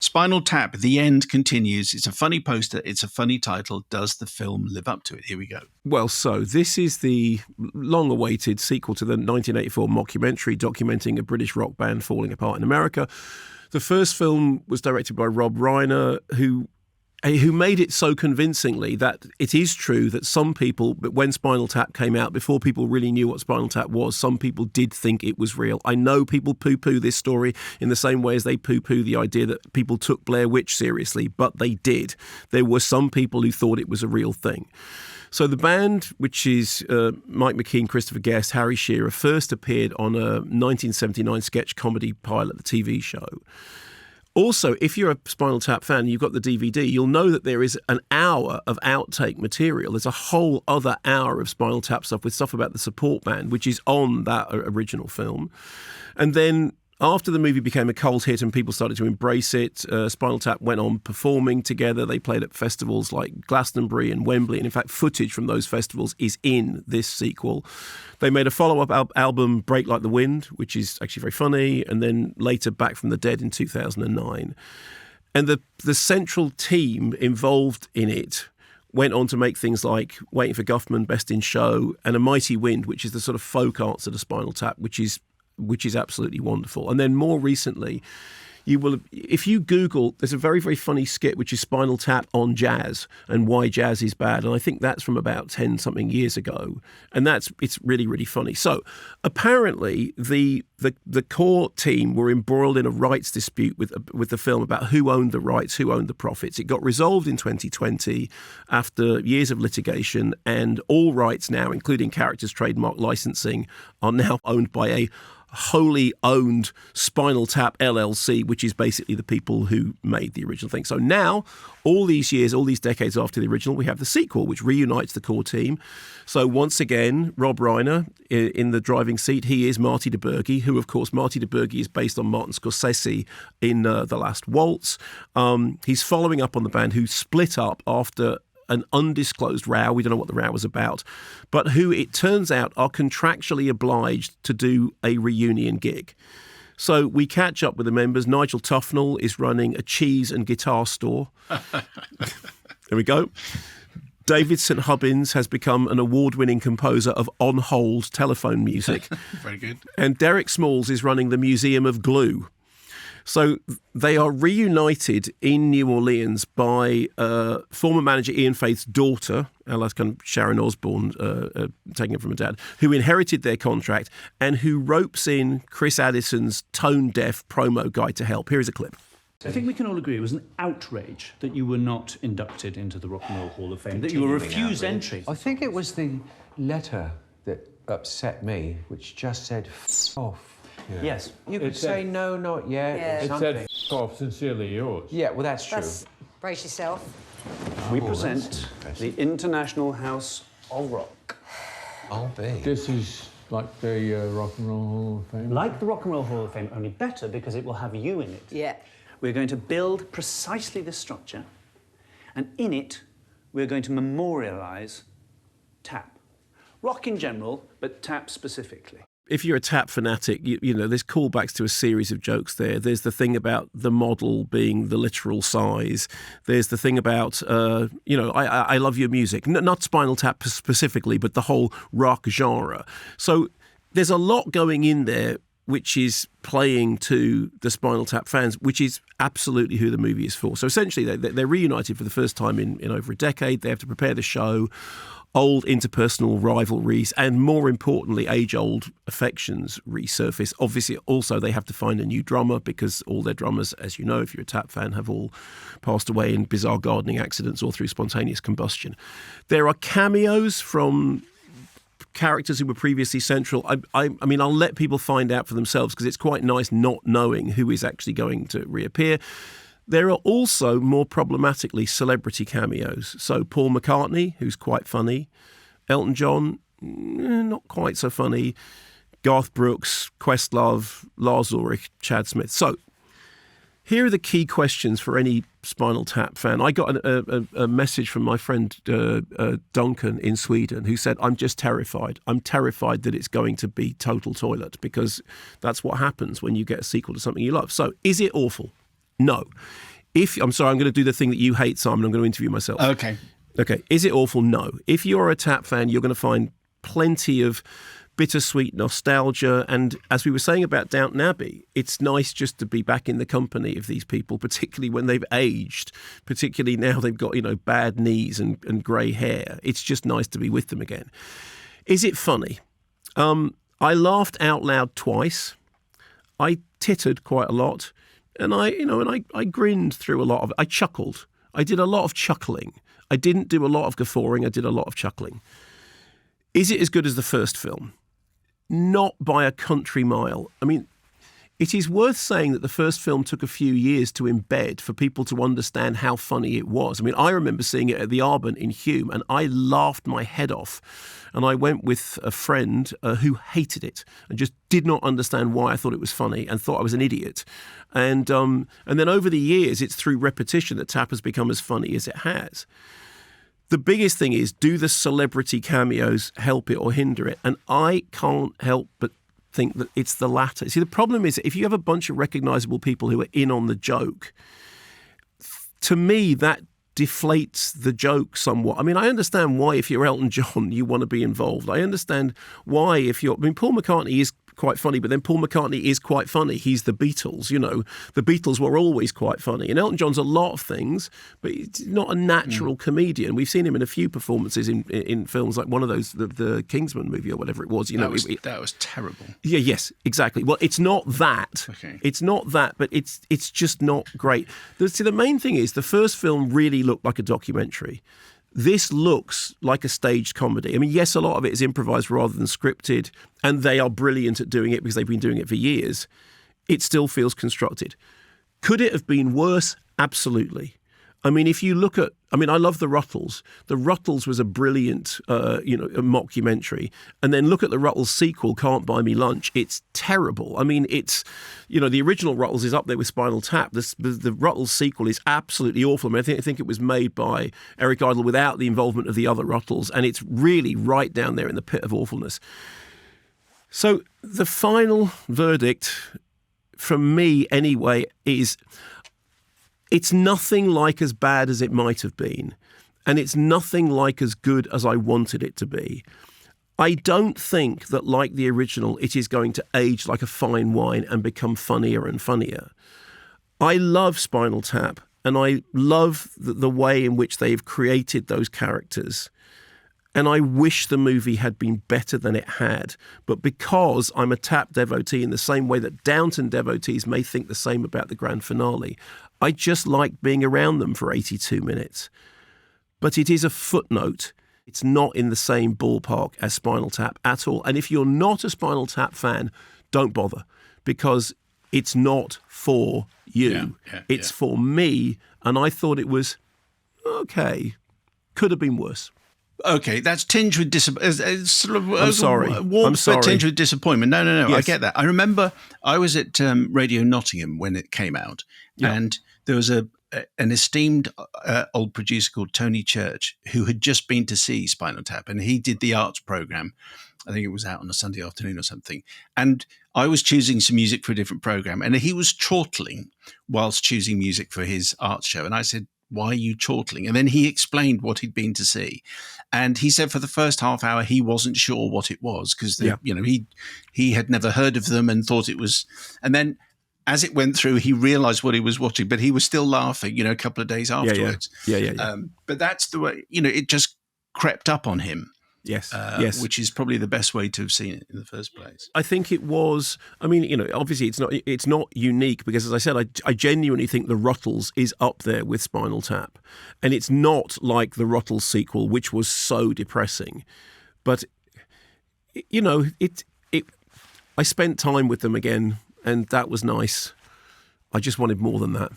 Spinal Tap, The End continues. It's a funny poster. It's a funny title. Does the film live up to it? Here we go. Well, so this is the long-awaited sequel to the 1984 mockumentary documenting a British rock band falling apart in America. The first film was directed by Rob Reiner, who made it so convincingly that it is true that some people, but when Spinal Tap came out, before people really knew what Spinal Tap was, some people did think it was real. I know people poo-poo this story in the same way as they poo-poo the idea that people took Blair Witch seriously, but they did. There were some people who thought it was a real thing. So the band, which is Mike McKean, Christopher Guest, Harry Shearer, first appeared on a 1979 sketch comedy pilot, the TV show. Also, if you're a Spinal Tap fan and you've got the DVD, you'll know that there is an hour of outtake material. There's a whole other hour of Spinal Tap stuff with stuff about the support band, which is on that original film. And then after the movie became a cult hit and people started to embrace it, Spinal Tap went on performing together. They played at festivals like Glastonbury and Wembley. And in fact, footage from those festivals is in this sequel. They made a follow-up album, Break Like the Wind, which is actually very funny. And then later Back from the Dead in 2009. And the central team involved in it went on to make things like Waiting for Guffman, Best in Show, and A Mighty Wind, which is the sort of folk answer to Spinal Tap, which is absolutely wonderful. And then more recently, you will, if you Google, there's a very, very funny skit which is Spinal Tap on jazz and why jazz is bad. And I think that's from about 10-something years ago. And it's really, really funny. So apparently the core team were embroiled in a rights dispute with the film about who owned the rights, who owned the profits. It got resolved in 2020 after years of litigation, and all rights now, including characters, trademark, licensing, are now owned by a wholly owned Spinal Tap LLC, which is basically the people who made the original thing. So now, all these years, all these decades after the original, we have the sequel, which reunites the core team. So once again, Rob Reiner in the driving seat. He is Marty DeBurgi, who, of course, Marty DeBurgi is based on Martin Scorsese in The Last Waltz. He's following up on the band who split up after an undisclosed row. We don't know what the row was about, but who it turns out are contractually obliged to do a reunion gig. So we catch up with the members. Nigel Tufnell is running a cheese and guitar store. There we go. David St. Hubbins has become an award-winning composer of on-hold telephone music. Very good. And Derek Smalls is running the Museum of Glue. So they are reunited in New Orleans by former manager Ian Faith's daughter, like kind of Sharon Osbourne, taking it from her dad, who inherited their contract and who ropes in Chris Addison's tone-deaf promo guy to help. Here is a clip. I think we can all agree it was an outrage that you were not inducted into the Rock and Roll Hall of Fame, that you were refused entry. I think it was the letter that upset me, which just said, F off. Yeah. Yes. You could say no, not yet. Yeah. Or It something. said, off, sincerely yours. Yeah, well, that's true. Brace yourself. We present the International House of Rock. I'll be. This is like the Rock and Roll Hall of Fame. Like the Rock and Roll Hall of Fame, only better because it will have you in it. Yeah. We're going to build precisely this structure, and in it, we're going to memorialise tap. Rock in general, but tap specifically. If you're a tap fanatic, you know, there's callbacks to a series of jokes there. There's the thing about the model being the literal size. There's the thing about, I love your music. Not Spinal Tap specifically, but the whole rock genre. So there's a lot going in there which is playing to the Spinal Tap fans, which is absolutely who the movie is for. So essentially, they're reunited for the first time in over a decade. They have to prepare the show. Old interpersonal rivalries and, more importantly, age-old affections resurface. Obviously, also, they have to find a new drummer because all their drummers, as you know, if you're a Tap fan, have all passed away in bizarre gardening accidents or through spontaneous combustion. There are cameos from characters who were previously central. I mean, I'll let people find out for themselves because it's quite nice not knowing who is actually going to reappear. There are also, more problematically, celebrity cameos. So Paul McCartney, who's quite funny. Elton John, not quite so funny. Garth Brooks, Questlove, Lars Ulrich, Chad Smith. So here are the key questions for any Spinal Tap fan. I got a message from my friend Duncan in Sweden who said, I'm just terrified. I'm terrified that it's going to be total toilet because that's what happens when you get a sequel to something you love. So is it awful? No. I'm sorry, I'm going to do the thing that you hate, Simon. I'm going to interview myself. Okay. Okay. Is it awful? No. If you're a Tap fan, you're going to find plenty of bittersweet nostalgia. And as we were saying about Downton Abbey, it's nice just to be back in the company of these people, particularly when they've aged, particularly now they've got, bad knees and grey hair. It's just nice to be with them again. Is it funny? I laughed out loud twice. I tittered quite a lot. And I grinned through a lot of it. I chuckled. I did a lot of chuckling. I didn't do a lot of guffawing. I did a lot of chuckling. Is it as good as the first film? Not by a country mile. I mean, it is worth saying that the first film took a few years to embed for people to understand how funny it was. I mean, I remember seeing it at the Arbor in Hume, and I laughed my head off. And I went with a friend who hated it and just did not understand why I thought it was funny and thought I was an idiot. And then over the years, it's through repetition that Tap has become as funny as it has. The biggest thing is, do the celebrity cameos help it or hinder it? And I can't help but think that it's the latter. See, the problem is, if you have a bunch of recognisable people who are in on the joke, to me, that deflates the joke somewhat. I mean, I understand why, if you're Elton John, you want to be involved. I understand why, Paul McCartney is quite funny, but then Paul McCartney is quite funny. He's the Beatles, The Beatles were always quite funny. And Elton John's a lot of things, but he's not a natural comedian. We've seen him in a few performances in films like one of those, the Kingsman movie or whatever it was. That was terrible. Yeah, yes, exactly. Well, it's not that. Okay. It's not that, but it's just not great. The main thing is, the first film really looked like a documentary. This looks like a staged comedy. I mean, yes, a lot of it is improvised rather than scripted, and they are brilliant at doing it because they've been doing it for years. It still feels constructed. Could it have been worse? Absolutely. I mean, if you look at, I love The Ruttles. The Ruttles was a brilliant, a mockumentary. And then look at the Ruttles sequel, Can't Buy Me Lunch. It's terrible. I mean, it's, the original Ruttles is up there with Spinal Tap. The Ruttles sequel is absolutely awful. I think it was made by Eric Idle without the involvement of the other Ruttles. And it's really right down there in the pit of awfulness. So the final verdict, from me anyway, is, it's nothing like as bad as it might have been, and it's nothing like as good as I wanted it to be. I don't think that, like the original, it is going to age like a fine wine and become funnier and funnier. I love Spinal Tap, and I love the way in which they've created those characters. And I wish the movie had been better than it had. But because I'm a Tap devotee in the same way that Downton devotees may think the same about the grand finale, I just like being around them for 82 minutes. But it is a footnote. It's not in the same ballpark as Spinal Tap at all. And if you're not a Spinal Tap fan, don't bother, because it's not for you. It's for me. And I thought it was okay. Could have been worse. Okay, that's tinged with disappointment. I'm sorry. I'm sorry. Tinged with disappointment. No. Yes. I get that. I remember I was at Radio Nottingham when it came out, and there was an esteemed old producer called Tony Church who had just been to see Spinal Tap, and he did the arts program. I think it was out on a Sunday afternoon or something. And I was choosing some music for a different program, and he was chortling whilst choosing music for his arts show. And I said, "Why are you chortling?" And then he explained what he'd been to see. And he said for the first half hour, he wasn't sure what it was because, he had never heard of them and thought it was. And then as it went through, he realized what he was watching, but he was still laughing, a couple of days afterwards. Yeah. But that's the way, it just crept up on him. Yes. Which is probably the best way to have seen it in the first place. I think it was. I mean, obviously it's not unique because, as I said, I genuinely think The Ruttles is up there with Spinal Tap, and it's not like the Ruttles sequel, which was so depressing. But I spent time with them again, and that was nice. I just wanted more than that.